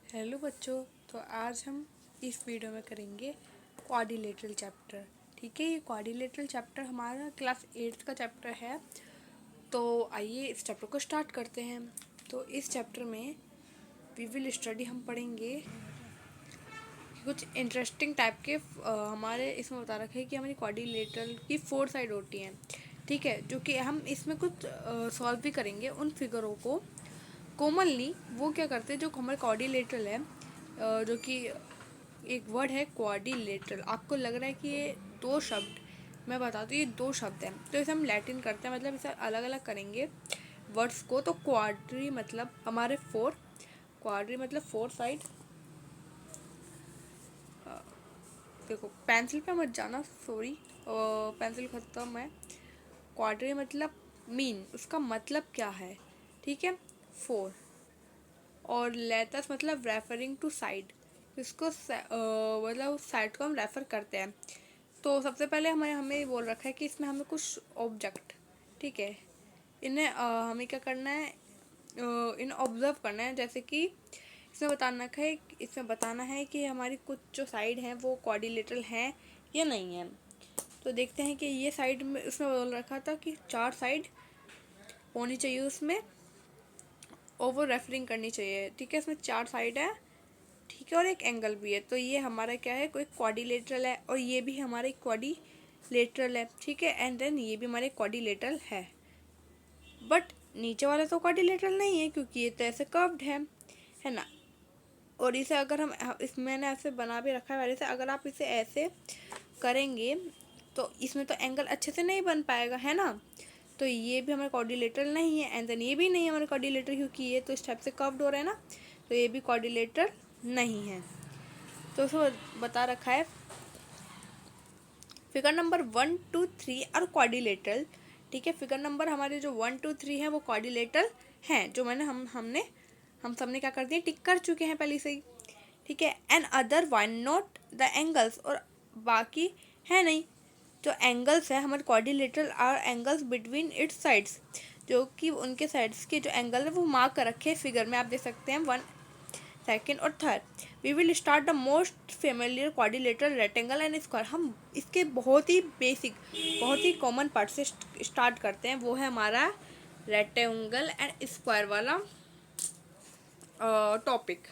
Hello बच्चों। तो आज हम इस वीडियो में करेंगे क्वाड्रिलेटरल चैप्टर। ठीक है, ये क्वाड्रिलेटरल चैप्टर हमारा क्लास 8th का चैप्टर है। तो आइए इस चैप्टर को स्टार्ट करते हैं। तो इस चैप्टर में वी विल स्टडी, हम पढ़ेंगे कुछ इंटरेस्टिंग टाइप के हमारे इसमें बता रखा है कि हमारी क्वाड्रिलेटरल की 4 साइड होती हैं। ठीक है, जो कि हम इसमें कुछ सॉल्व भी करेंगे उन फिगरों को कॉमनली। वो क्या करते हैं, जो हमारे क्वाड्रिलेटरल है, जो कि एक वर्ड है क्वाड्रिलेटरल। आपको लग रहा है कि ये दो शब्द, मैं बताती हूँ ये दो शब्द हैं। तो इसे हम लैटिन करते हैं, मतलब इसे अलग अलग करेंगे वर्ड्स को। तो क्वाड्री मतलब हमारे फोर, क्वाड्री मतलब फोर साइड। देखो पेंसिल पे मत जाना, सॉरी, पेंसिल ख़त्म है। क्वाड्री मतलब मीन, उसका मतलब क्या है, ठीक है, फोर। और लेटस मतलब रेफरिंग टू साइड, इसको मतलब साइड को हम रेफ़र करते हैं। तो सबसे पहले हमें हमें बोल रखा है कि इसमें हमें कुछ ऑब्जेक्ट, ठीक है, इन्हें हमें क्या करना है, इन्हें ऑब्जर्व करना है। जैसे कि इसमें बताना है कि हमारी कुछ जो साइड हैं वो क्वाड्रिलेटरल हैं या नहीं है। तो देखते हैं कि ये साइड में उसमें बोल रखा था कि चार साइड होनी चाहिए उसमें, और वो रेफरिंग करनी चाहिए। ठीक है, इसमें चार साइड है, ठीक है, और एक एंगल भी है। तो ये हमारा क्या है, कोई क्वाड्रिलेटरल है, और ये भी हमारा एक क्वाड्रिलेटरल है, ठीक है। एंड देन ये भी हमारे क्वाड्रिलेटरल बट नीचे वाला तो क्वाड्रिलेटरल नहीं है, क्योंकि ये तो ऐसे कर्व्ड है ना। और इसे अगर हम मैंने ऐसे बना भी रखा है पहले से, अगर आप इसे ऐसे करेंगे तो इसमें तो एंगल अच्छे से नहीं बन पाएगा, है ना। तो ये भी हमारे क्वाड्रिलेटरल नहीं है, एंड देन ये भी नहीं है हमारे क्वाड्रिलेटरल, क्योंकि ये तो इस टाइप से कर्व्ड हो रहा है ना। तो ये भी क्वाड्रिलेटरल नहीं है। तो उसमें बता रखा है फिगर नंबर 1 2 3 और क्वाड्रिलेटरल। ठीक है, फिगर नंबर हमारे जो 1 2 3 है वो क्वाड्रिलेटरल हैं, जो मैंने हम सबने क्या कर दिए, टिक कर चुके हैं पहले से ही। ठीक है, and other one not the angles, और बाकी है नहीं। जो एंगल्स है हमारे quadrilateral are angles between its sides, जो कि उनके साइड्स के जो एंगल है वो मार्क कर रखे हैं फिगर में, आप देख सकते हैं 1 सेकेंड और third. We will start the most familiar quadrilateral rectangle and square. हम इसके बहुत ही बेसिक, बहुत ही कॉमन पार्ट से स्टार्ट करते हैं, वो है हमारा रेक्टेंगल एंड स्क्वायर वाला टॉपिक।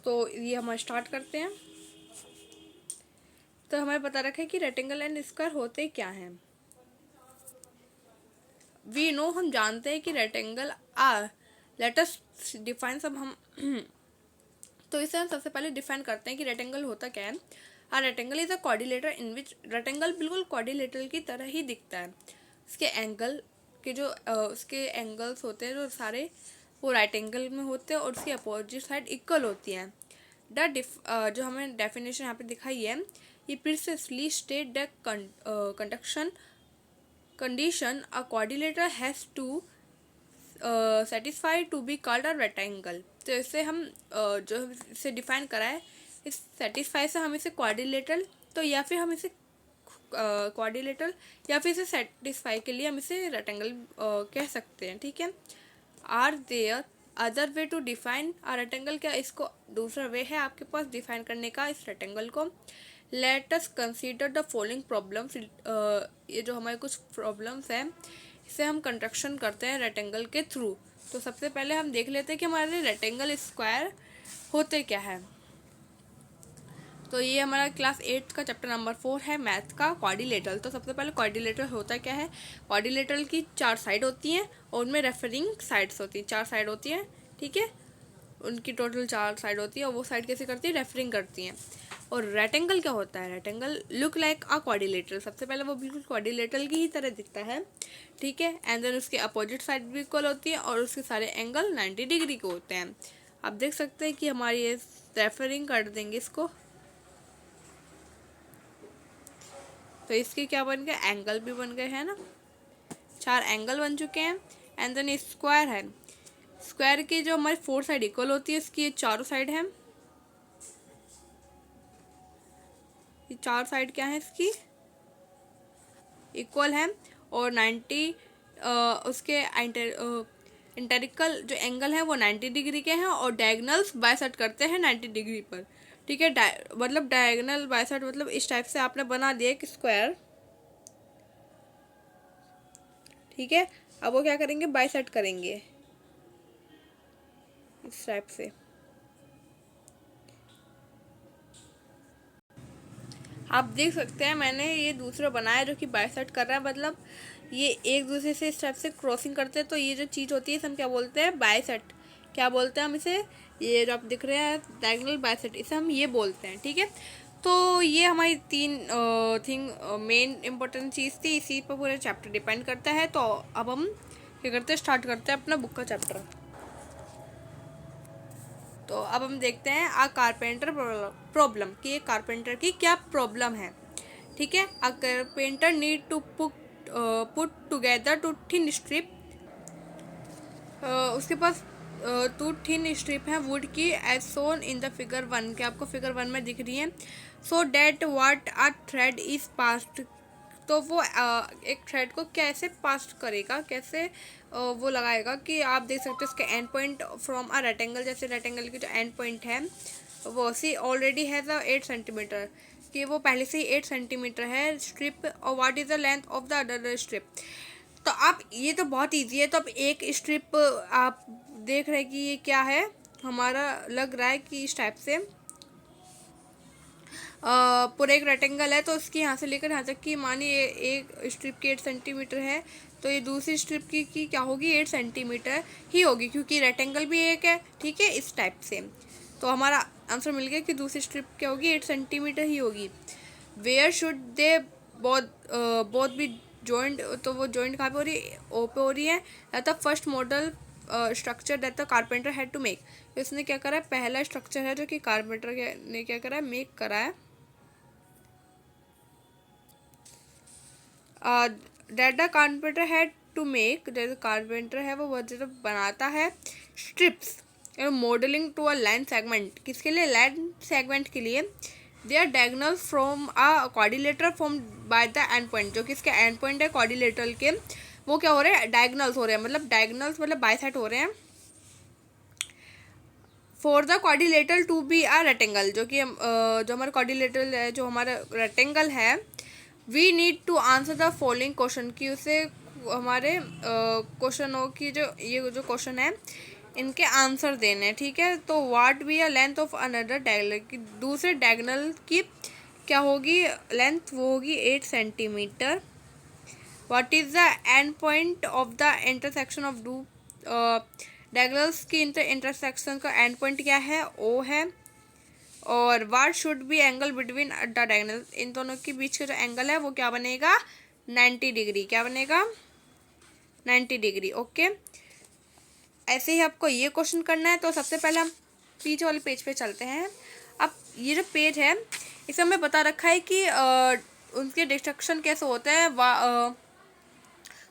तो ये हम स्टार्ट करते हैं। तो हमें पता रखा है कि रेक्टेंगल एंड स्क्वायर होते क्या हैं। वी नो, हम जानते हैं कि rectangle are, let us define सब हम तो इसे हम सबसे पहले डिफाइन करते हैं कि रेक्टेंगल होता क्या है। A rectangle is a quadrilateral in which, rectangle बिल्कुल क्वाड्रिलेटरल की तरह ही दिखता है। उसके एंगल के जो उसके एंगल्स होते हैं जो सारे, वो राइट एंगल में होते हैं, और उसकी अपोजिट साइड इक्वल होती हैं। जो हमें डेफिनेशन यहाँ पे दिखाई है, ये precisely state the conduction condition a quadrilateral has to satisfy to be called a rectangle। तो इसे हम जो इसे डिफाइन करा है, इस सेटिस्फाई से हम इसे क्वाड्रिलेटरल, तो या फिर हम इसे क्वाड्रिलेटरल, या फिर इसे सेटिस्फाई के लिए हम इसे रेक्टेंगल कह सकते हैं। ठीक है, are there other way to define a rectangle, क्या इसको दूसरा वे है आपके पास डिफाइन करने का इस रेक्टेंगल को। Let us consider the following problems. ये जो हमारे कुछ प्रॉब्लम्स हैं, इसे हम कंस्ट्रक्शन करते हैं रेक्टेंगल के थ्रू। तो सबसे पहले हम देख लेते हैं कि हमारे रेक्टेंगल स्क्वायर होते क्या है। तो ये हमारा क्लास 8 का चैप्टर नंबर 4 है, मैथ का क्वाड्रिलेटरल। तो सबसे पहले क्वाड्रिलेटरल होता क्या है। क्वाड्रिलेटरल की चार साइड होती हैं, और उनमें रेफरिंग साइड्स होती हैं, चार साइड होती हैं, ठीक है, उनकी टोटल चार साइड होती है, और वो साइड कैसे करती है, रेफरिंग करती हैं। और रेक्टेंगल क्या होता है, रेक्टेंगल लुक लाइक अ क्वाड्रिलेटरल, सबसे पहले वो बिल्कुल क्वाड्रिलेटरल की ही तरह दिखता है, ठीक है। एंड देन उसके अपोजिट साइड भी इक्वल होती है, और उसके सारे एंगल 90 डिग्री के होते हैं। आप देख सकते हैं कि हमारी ये रेफरिंग कर देंगे इसको, तो इसके क्या बन गए, एंगल भी बन गए, है ना, चार एंगल बन चुके हैं। एंड देन स्क्वायर है, स्क्वायर की जो हमारी फोर साइड इक्वल होती है, इसकी ये चारों साइड है, ये चार साइड क्या है इसकी, इक्वल है, और 90 उसके इंटेरिकल जो एंगल है वो 90 डिग्री के हैं और डायगनल्स बाइसेक्ट करते हैं 90 डिग्री पर। ठीक है, मतलब डायगनल बाइसेक्ट मतलब इस टाइप से आपने बना दिया एक स्क्वायर। ठीक है, अब वो क्या करेंगे, बाइसेक्ट करेंगे इस टाइप से। आप देख सकते हैं मैंने ये दूसरा बनाया जो कि बाइसेक्ट कर रहा है, मतलब ये एक दूसरे से इस टाइप से क्रॉसिंग करते हैं। तो ये जो चीज़ होती है इसे हम क्या बोलते हैं, बाइसेक्ट। क्या बोलते हैं हम इसे, ये जो आप दिख रहे हैं डायगोनल बाइसेक्ट, इसे हम ये बोलते हैं। ठीक है, तो ये हमारी तीन थिंग मेन इंपॉर्टेंट चीज़ थी, इसी पर पूरा चैप्टर डिपेंड करता है। तो अब हम क्या करते हैं, स्टार्ट करते हैं अपना बुक का चैप्टर। तो अब हम देखते हैं आ कारपेंटर प्रॉब्लम कि एक कारपेंटर की क्या प्रॉब्लम है। ठीक है, a carpenter need to put together two thin strip. उसके पास टू थिन स्ट्रिप है वुड की, as shown in the figure 1 के आपको फिगर 1 में दिख रही है। So that what a thread is passed, तो वो एक थ्रेड को कैसे पास करेगा, कैसे वो लगाएगा कि आप देख सकते हो उसके and point from a rectangle, जैसे रेक्टेंगल की जो एंड पॉइंट है वो सी ऑलरेडी हैज़ 8 सेंटीमीटर, कि वो पहले से ही 8 सेंटीमीटर है स्ट्रिप। और what is the length of the other strip, तो आप ये तो बहुत ईजी है। तो अब एक स्ट्रिप आप देख रहे हैं कि ये क्या है, हमारा लग रहा है कि इस टाइप से पूरा एक रेक्टेंगल है, तो उसकी यहाँ से लेकर यहाँ तक की मानिए एक स्ट्रिप की 8 सेंटीमीटर है, तो ये दूसरी स्ट्रिप की क्या होगी, 8 सेंटीमीटर ही होगी, क्योंकि रेक्टेंगल भी एक है। ठीक है, इस टाइप से तो हमारा आंसर मिल गया कि दूसरी स्ट्रिप क्या होगी, 8 सेंटीमीटर ही होगी। वेयर शुड दे बोथ भी जॉइंट, तो वो जॉइंट कहाँ पे हो रही है, ओ पे हो रही है। The first model structure that the carpenter had to make, इसने क्या करा है, पहला स्ट्रक्चर है जो कि कारपेंटर ने क्या करा है, मेक करा है। That the carpenter had to make, जैसे कारपेंटर है वो जब बनाता है strips modelling to a line segment, किसके लिए, लाइन सेगमेंट के लिए। They are diagonal from a quadrilateral form by the end point, जो कि इसके एंड पॉइंट है क्वाड्रिलेटरल के, वो क्या हो रहे हैं, डायगोनल्स हो रहे हैं, मतलब डायगोनल्स मतलब बाइसेक्ट हो रहे हैं। For the quadrilateral to be a rectangle, जो कि जो हमारा क्वाड्रिलेटरल है, जो हमारा रेक्टेंगल है, we need to answer the following question, की उसे हमारे क्वेश्चन हो कि जो ये जो क्वेश्चन है इनके आंसर देने हैं। ठीक है, तो what be a length of another diagonal, की दूसरे डायगोनल की क्या होगी लेंथ, वो होगी 8 centimetre. What is the end point of the intersection of two diagonals की, इंटरसेक्शन का एंड पॉइंट क्या है, ओ है। और what should be angle between the diagonal, इन दोनों के बीच का जो एंगल है वो क्या बनेगा, 90 डिग्री, क्या बनेगा, 90 डिग्री। ओके, ऐसे ही आपको ये क्वेश्चन करना है। तो सबसे पहले हम पीछे वाले पेज पे चलते हैं। अब ये जो पेज है इसमें हमें बता रखा है कि उनके डिस्ट्रक्शन कैसे होते हैं।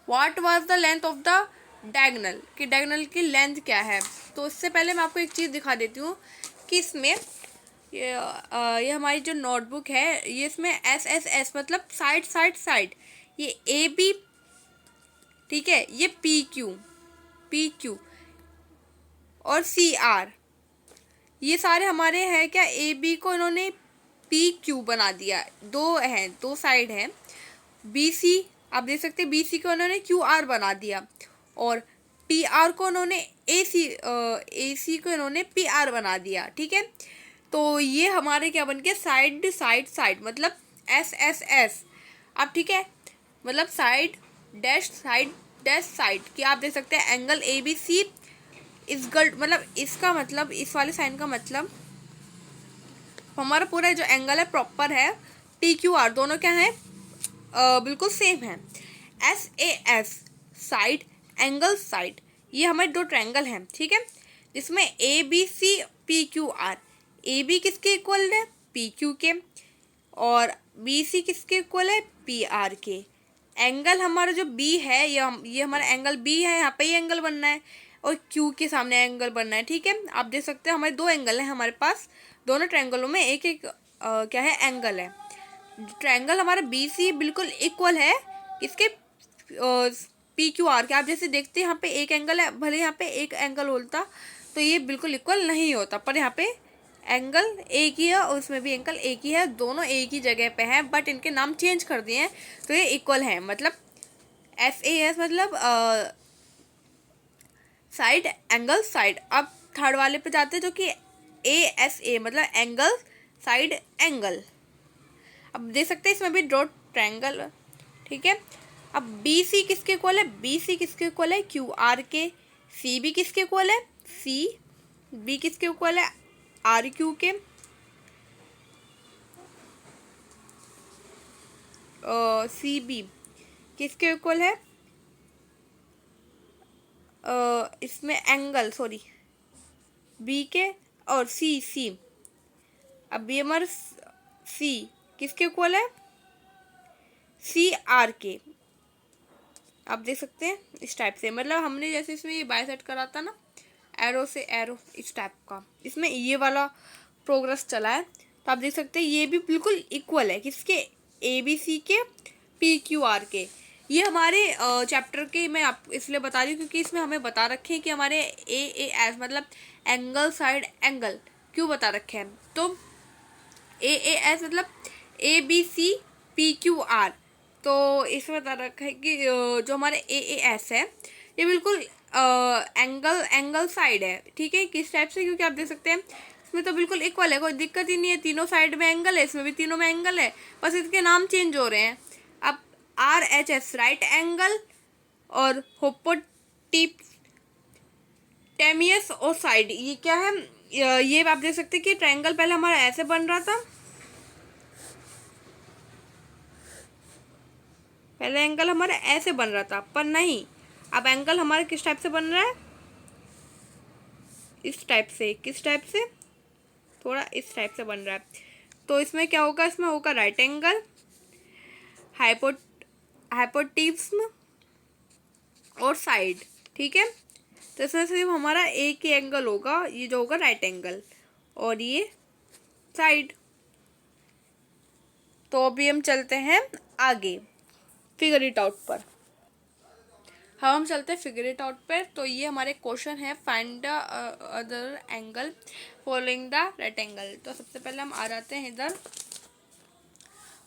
What was the length of the diagonal, कि डायगोनल की लेंथ क्या है। तो इससे पहले मैं आपको एक चीज़ दिखा देती हूँ कि इसमें ये हमारी जो नोटबुक है, ये इसमें एस एस एस मतलब साइड साइड साइड, ये ए बी, ठीक है, ये पी क्यू और सी आर, ये सारे हमारे हैं क्या, ए बी को इन्होंने पी क्यू बना दिया, दो हैं, दो साइड हैं। बी सी आप देख सकते हैं, बी सी को उन्होंने क्यू आर बना दिया, और पी आर को उन्होंने ए सी को इन्होंने पी आर बना दिया। ठीक है, तो ये हमारे क्या बन गया, साइड साइड साइड मतलब एस एस एस। अब ठीक है, मतलब साइड डैश साइड कि आप देख सकते हैं एंगल ए बी सी इस गल्ट, मतलब इसका मतलब इस वाले साइन का मतलब हमारा पूरा जो एंगल है प्रॉपर है, पी क्यू आर दोनों क्या है, बिल्कुल सेम है। S A S side angle side, ये हमारे दो ट्रायंगल हैं। ठीक है, जिसमें A B C P Q R, A B किसके इक्वल है, पी क्यू के, और बी सी किसके इक्वल है, पी आर के। एंगल हमारा जो बी है, ये हमारा एंगल बी है, यहाँ पे ही एंगल बनना है, और क्यू के सामने एंगल बनना है। ठीक है, आप देख सकते हैं हमारे दो एंगल हैं हमारे पास, दोनों ट्रायंगलों में एक एक क्या है, एंगल है। ट्रायंगल हमारा बी सी बिल्कुल इक्वल है किसके, पी क्यू आर के। आप जैसे देखते हैं यहाँ पे एक एंगल है, भले यहाँ पे एक एंगल होता तो ये बिल्कुल इक्वल नहीं होता, पर यहाँ पे एंगल एक ही है और उसमें भी एंगल एक ही है, दोनों एक ही जगह पे हैं, बट इनके नाम चेंज कर दिए हैं तो ये इक्वल है। मतलब SAS मतलब साइड एंगल साइड। अब थर्ड वाले पे जाते हैं जो कि ASA मतलब एंगल साइड एंगल। अब देख सकते हैं इसमें भी डॉट ट्रायंगल, ठीक है। अब BC किसके इक्वल है, BC किसके इक्वल है, QR के। CB किसके इक्वल है, CB किसके इक्वल है, RQ के। CB किसके इक्वल है, इसमें एंगल सॉरी B के, और C। अब ये हमारा C किसके इक्वल है, CR के। आप देख सकते हैं इस टाइप से, मतलब हमने जैसे इसमें ये बाइसेक्ट करा था ना एरो से एरो, इस टाइप का इसमें ये वाला प्रोग्रेस चला है। तो आप देख सकते हैं ये भी बिल्कुल इक्वल है किसके, ABC के, PQR के। ये हमारे चैप्टर के मैं आप इसलिए बता रही हूँ क्योंकि इसमें हमें बता रखे हैं कि हमारे AAS मतलब एंगल साइड एंगल क्यों बता रखे हैं। तो AAS मतलब ABC PQR, तो इसमें बता रखा है कि जो हमारे AAS है ये बिल्कुल एंगल साइड है, ठीक है। किस टाइप से, क्योंकि आप देख सकते हैं इसमें तो बिल्कुल इक्वल है, कोई दिक्कत ही नहीं है, तीनों साइड में एंगल है, इसमें भी तीनों में एंगल है, बस इसके नाम चेंज हो रहे हैं। अब RHS राइट एंगल और होपोटेमियस और साइड, ये क्या है, ये आप देख सकते हैं कि ट्रायंगल पहले हमारा ऐसे बन रहा था, पहले एंगल हमारा ऐसे बन रहा था, पर नहीं, अब एंगल हमारा किस टाइप से बन रहा है, इस टाइप से। किस टाइप से, थोड़ा इस टाइप से बन रहा है। तो इसमें क्या होगा, इसमें होगा राइट एंगल, हाइपोटेन्यूज और साइड, ठीक है। तो इसमें सिर्फ हमारा एक ही एंगल होगा, ये जो होगा राइट एंगल, और ये साइड। तो अभी हम चलते हैं आगे फिगर इट आउट पर। हम चलते हैं फिगर इट आउट पर। तो ये हमारे क्वेश्चन है, find the other angle following the right angle. तो सबसे पहले हम आ जाते हैं इधर,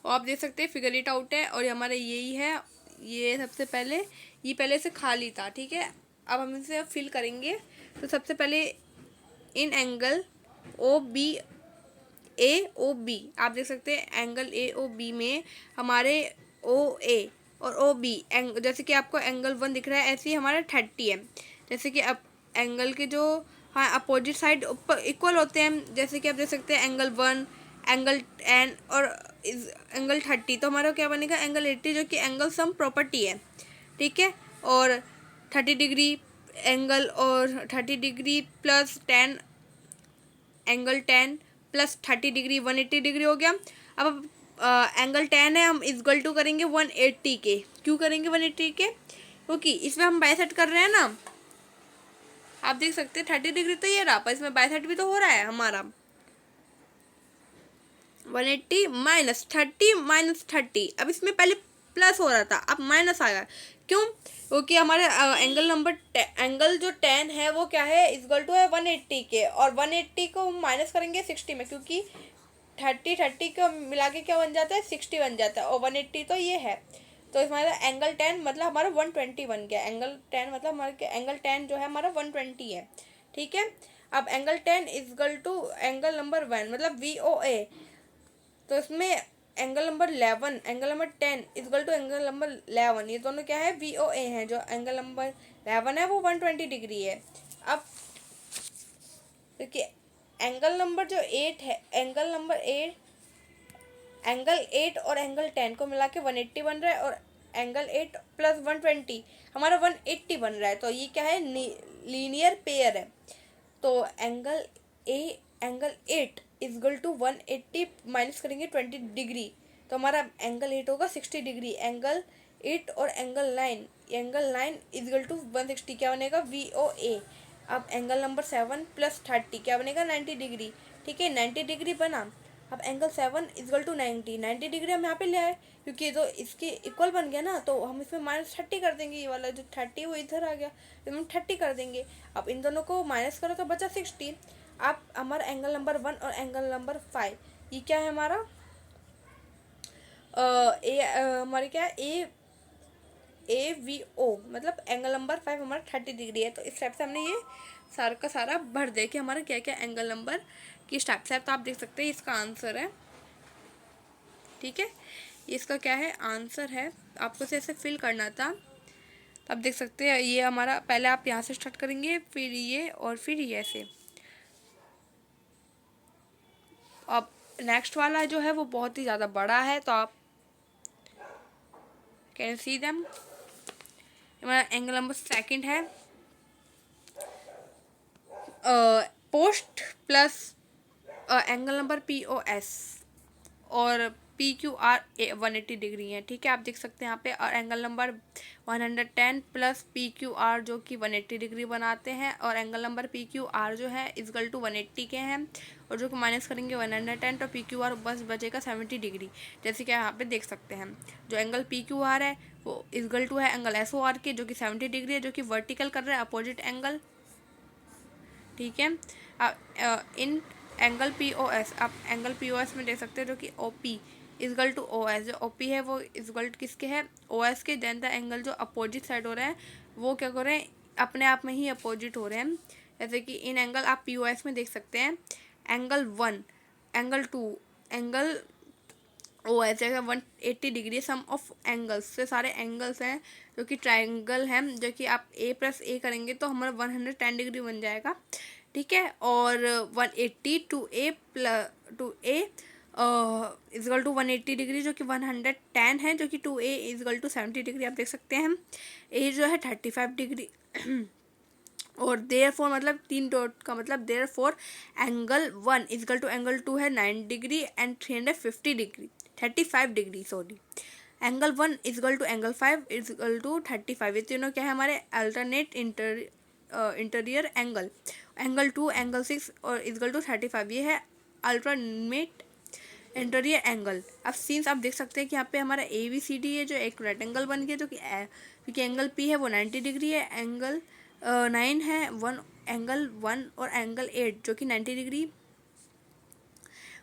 और आप देख सकते हैं फिगर इट आउट है, और हमारा यही है। ये सबसे पहले ये पहले से खाली था, ठीक है। अब हम इसे फिल करेंगे। तो सबसे पहले इन एंगल AOB, आप देख सकते हैं एंगल AOB में हमारे OA और OB जैसे कि आपको एंगल 1 दिख रहा है, ऐसे ही हमारा 30 है। जैसे कि अब एंगल के जो हाँ अपोजिट साइड इक्वल होते हैं, जैसे कि आप देख सकते हैं एंगल 1, एंगल 10 और एंगल 30, तो हमारा क्या बनेगा, एंगल 80, जो कि एंगल सम प्रॉपर्टी है, ठीक है। और 30 डिग्री एंगल और 30 degree plus 10 angle 10 plus 30 degree 180 degree हो गया। अब एंगल 10 है, हम इक्वल टू करेंगे 180 के। क्यों करेंगे 180 के, क्योंकि इसमें हम बाइसेक्ट कर रहे हैं ना। आप देख सकते हैं 30 डिग्री तो ये रहा, पर इसमें बाइसेक्ट भी तो हो रहा है हमारा। 180 माइनस 30 माइनस 30, अब इसमें पहले प्लस हो रहा था, अब माइनस आ गया। क्यों, क्योंकि हमारे एंगल जो 10 है वो क्या है, इक्वल टू है 180 के, और 180 को माइनस करेंगे 60 में, क्योंकि 30 को मिला के क्या बन जाता है, 60 बन जाता है, और 180 तो ये है। तो हमारा एंगल 10 मतलब हमारा 120 बन गया। एंगल 10 मतलब हमारे एंगल 10 जो है हमारा 120 है, ठीक है। अब angle 10 equal to angle number 1 मतलब VOA, तो इसमें angle number 11 angle number 10 equal to angle number 11, ये दोनों क्या है, VOA हैं। जो एंगल नंबर 11 है वो 120 डिग्री है। अब क्योंकि एंगल नंबर जो 8 है, एंगल 8 और एंगल 10 को मिला के 180 बन रहा है, और एंगल 8 प्लस 120 हमारा 180 बन रहा है। तो ये क्या है, लीनियर पेयर है। तो एंगल 8 इक्वल टू 180 माइनस करेंगे 20 डिग्री, तो हमारा एंगल 8 होगा 60 डिग्री। एंगल 8 और एंगल 9 इक्वल टू 160, क्या बनेगा, VOA। अब एंगल नंबर 7 प्लस 30 क्या बनेगा, 90 डिग्री, ठीक है। 90 डिग्री बना। अब एंगल 7 इजगल टू 90 डिग्री हम यहाँ पे ले आए, क्योंकि ये तो इसके इक्वल बन गया ना, तो हम इसमें -30 कर देंगे। ये वाला जो 30 वो इधर आ गया, तो हम 30 कर देंगे। अब इन दोनों को माइनस करो तो बचा 60। अब हमारा एंगल नंबर 1 और एंगल नंबर 5 ये क्या है हमारा, हमारे क्या है, AVO, मतलब एंगल नंबर 5 हमारा 30 डिग्री है। तो इस टाइप से हमने ये सारा का सारा भर दे कि हमारा क्या क्या एंगल नंबर किस टाइप से है। तो आप देख सकते हैं इसका आंसर है, ठीक है, इसका क्या है आंसर है। आपको ऐसे फिल करना था, तो आप देख सकते हैं ये हमारा, पहले आप यहाँ से स्टार्ट करेंगे, फिर ये और फिर ये ऐसे। अब नेक्स्ट वाला जो है वो बहुत ही ज़्यादा बड़ा है, तो आप कैन सी देम। हमारा एंगल नंबर 2 है, post plus angle number POS और PQR 180 डिग्री है, ठीक है, आप देख सकते हैं यहाँ पे। और एंगल नंबर 110 प्लस PQR जो कि 180 डिग्री बनाते हैं, और एंगल नंबर PQR जो है इजगल टू 180 के हैं, और जो कि माइनस करेंगे 110, तो PQR बस बचेगा 70 डिग्री। जैसे कि आप पे देख सकते हैं जो एंगल PQR है वो इजगल टू है एंगल SOR के, जो कि 70 डिग्री है, जो कि वर्टिकल कर रहा है अपोजिट एंगल, ठीक है। इन एंगल POS, आप एंगल POS में देख सकते हैं जो कि OP इजगल टू OS, जो OP है वो इजगल किसके है, OS के। देन द एंगल जो अपोजिट साइड हो रहे हैं वो क्या कर रहे हैं, अपने आप में ही अपोजिट हो रहे हैं। जैसे कि इन एंगल आप POS में देख सकते हैं, एंगल 1, एंगल 2, एंगल OS जैसे 180 डिग्री, सम ऑफ एंगल्स से सारे एंगल्स हैं जो कि ट्राइंगल हैं, जो कि आप A+A करेंगे तो हमारा 110 डिग्री बन जाएगा, ठीक है। और 180 to A equal to 180 degree जो कि 110 है, जो कि 2A इजगल टू 70 डिग्री आप देख सकते हैं। A जो है 35 डिग्री और देयरफॉर मतलब 3 डॉट का मतलब therefore angle 1 equal to angle 2 है 9 degree and 350 degree 35 degree sorry. Angle 1 equal to angle 5 equal to 35, ये तीनों क्या है हमारे alternate interior angle. Angle 2 angle 6 और इजगल टू 35 ये है अल्टरनेट इंटीरियर एंगल। अब सीन्स आप देख सकते हैं कि यहाँ पे हमारा ABCD है जो एक रेक्टेंगल बन गया, जो कि क्योंकि एंगल P है वो 90 डिग्री है, एंगल 9 है एंगल 1 और एंगल 8 जो कि 90 डिग्री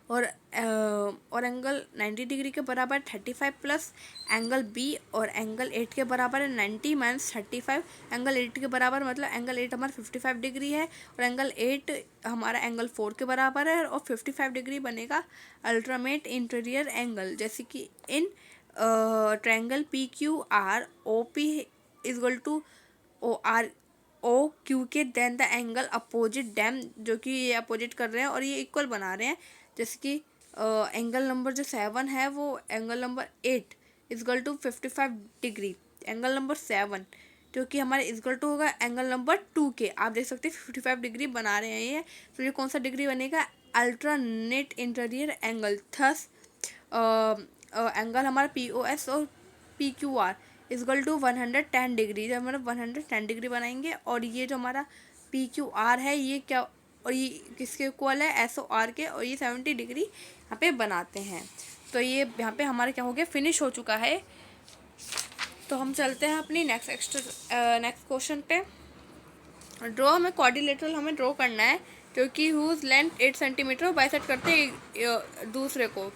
और एंगल 90 डिग्री के बराबर 35 प्लस एंगल B और एंगल 8 के बराबर है 90 माइनस 35। एंगल 8 के बराबर मतलब एंगल 8 हमारा 55 डिग्री है और एंगल 8 हमारा एंगल 4 के बराबर है और 55 डिग्री बनेगा अल्टरनेट इंटीरियर एंगल। जैसे कि in triangle PQR OP equal to OQ के then the angle opposite them, जो कि ये अपोजिट कर रहे हैं और ये इक्वल बना रहे हैं। जैसे कि एंगल नंबर जो 7 है वो angle number 8 equal to 55 degree, angle number 7 जो कि हमारे इजगल टू होगा एंगल नंबर 2 के। आप देख सकते हैं 55 डिग्री बना रहे हैं ये, तो ये कौन सा डिग्री बनेगा, alternate interior angle. Thus angle हमारा POS और PQR इजगल टू 110 डिग्री, जब हमारा 110 डिग्री बनाएंगे और ये जो हमारा PQR है ये क्या, और ये किसके इक्वल है SOR के, और ये 70 डिग्री यहाँ पे बनाते हैं। तो ये यहाँ पे हमारा क्या हो गया, फिनिश हो चुका है। तो हम चलते हैं अपनी नेक्स्ट क्वेश्चन पे। ड्रॉ हमें क्वाड्रिलेटरल हमें ड्रॉ करना है, क्योंकि हुज लेंथ 8 सेंटीमीटर बाइसेक्ट करते हैं दूसरे को।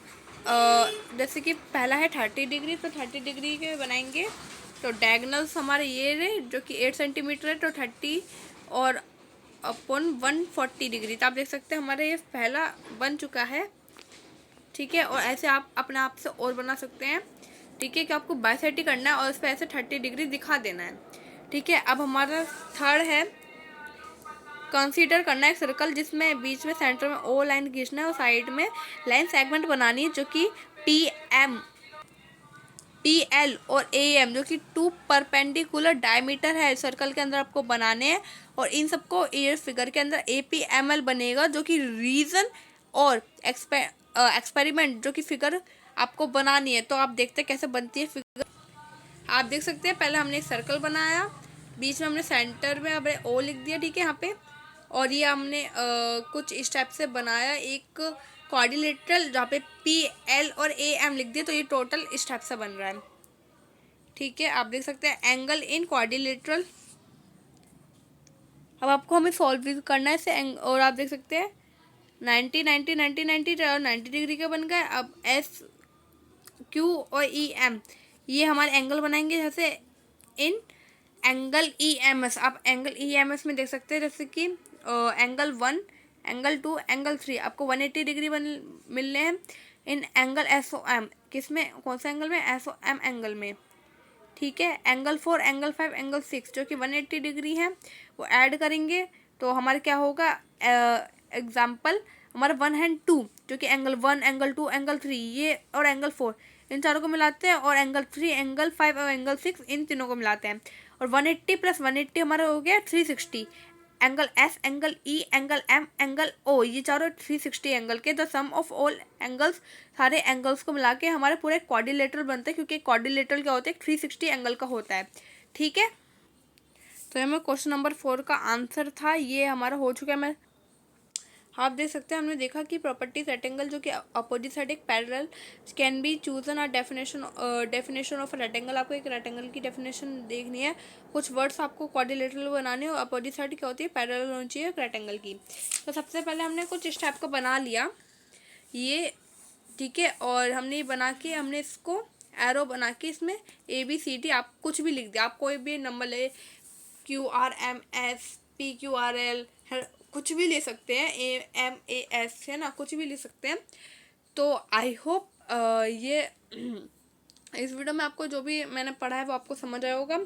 जैसे कि पहला है 30 डिग्री, तो 30 डिग्री के बनाएंगे तो डायगनल्स हमारे ये रहे जो कि 8 सेंटीमीटर है, तो 30 और अपॉन 140 डिग्री। तो आप देख सकते हैं हमारे ये पहला बन चुका है, ठीक है। और ऐसे आप अपने आप से और बना सकते हैं, ठीक है, कि आपको बाइसेक्ट ही करना है और इस पर ऐसे 30 डिग्री दिखा देना है, ठीक है। अब हमारा थर्ड है, कंसीडर करना है एक सर्कल जिसमें बीच में सेंटर में O लाइन खींचना है और साइड में लाइन सेगमेंट बनानी है जो कि TL और AM जो कि 2 परपेंडिकुलर डायमीटर है सर्कल के अंदर आपको बनाने हैं, और इन सबको ये फिगर के अंदर APML बनेगा जो कि रीजन और एक्सपेरिमेंट जो कि फिगर आपको बनानी है। तो आप देखते हैं कैसे बनती है फिगर। आप देख सकते हैं पहले हमने एक सर्कल बनाया, बीच में हमने सेंटर में हमने O लिख दिया, ठीक है यहाँ पे, और ये हमने कुछ इस टाइप से बनाया एक क्वाड्रिलेटरल जहाँ पे PL और AM लिख दिए, तो ये टोटल इस टाइप से बन रहा है। ठीक है, आप देख सकते हैं एंगल इन क्वाड्रिलेटरल। अब आपको हमें सॉल्व भी करना है इसे, और आप देख सकते हैं 90 90 90 90 और 90 डिग्री का बन गया। अब SQ और EM ये हमारे एंगल बनाएंगे, जैसे इन एंगल EMS। आप एंगल EMS में देख सकते हैं जैसे कि एंगल 1, एंगल 2, एंगल 3 आपको 180 डिग्री मिलने हैं इन एंगल SOM। किस में, कौन सा एंगल में? SOM एंगल में। ठीक है, एंगल 4, एंगल 5, एंगल 6 जो कि 180 डिग्री है, वो ऐड करेंगे तो हमारे क्या होगा, एग्जाम्पल हमारा 1 एंड 2 जो कि एंगल 1, एंगल 2, एंगल 3 ये और एंगल 4 इन चारों को मिलाते हैं, और एंगल 3, एंगल 5 और एंगल 6 इन तीनों को मिलाते हैं, और 180 प्लस 180 हमारा हो गया 360। Angle S, angle E, angle M, angle O ये चारों 360 एंगल के, the sum of all angles सारे एंगल्स को मिला के हमारे पूरे क्वाड्रिलेटरल बनते हैं, क्योंकि क्वाड्रिलेटरल क्या होता है, 360 एंगल का होता है। ठीक है, तो ये हमें क्वेश्चन नंबर 4 का आंसर था, ये हमारा हो चुका है। मैं आप देख सकते हैं हमने देखा कि प्रॉपर्टीज रेक्टेंगल जो कि अपोजिट साइड एक पैरेलल कैन बी चूजन और डेफिनेशन ऑफ रेक्टेंगल। आपको एक रेक्टेंगल की डेफिनेशन देखनी है, कुछ वर्ड्स आपको क्वाड्रिलेटरल बनाने और अपोजिट साइड क्या होती है, पैरेलल होनी चाहिए रेक्टेंगल की। तो सबसे पहले हमने कुछ इस टाइप का बना लिया ये, ठीक है, और हमने ये बना के हमने इसको एरो बना के इसमें ABCD आप कुछ भी लिख दिया, आप कोई भी नंबर ले, QRMS PQRL कुछ भी ले सकते हैं, AMAS है ना, कुछ भी ले सकते हैं। तो आई होप ये इस वीडियो में आपको जो भी मैंने पढ़ा है वो आपको समझ आया होगा।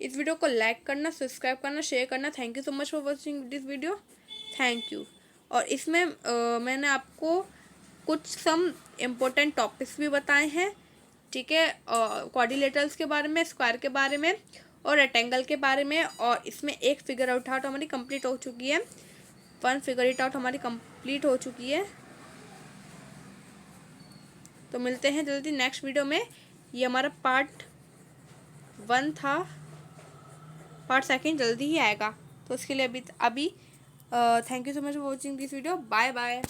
इस वीडियो को लाइक करना, सब्सक्राइब करना, शेयर करना। Thank you so much for watching this video, thank you. और इसमें मैंने आपको कुछ सम इम्पोर्टेंट टॉपिक्स भी बताए हैं, ठीक है, क्वाड्रिलेटरल्स के बारे में, स्क्वायर के बारे में और रेक्टेंगल के बारे में। और इसमें एक फिगर आउट हमारी कंप्लीट हो चुकी है, 1 फिगर इट आउट हमारी कंप्लीट हो चुकी है। तो मिलते हैं जल्दी नेक्स्ट वीडियो में। ये हमारा पार्ट 1 था, पार्ट 2 जल्दी ही आएगा। तो उसके लिए अभी thank you so much for watching this video, bye bye.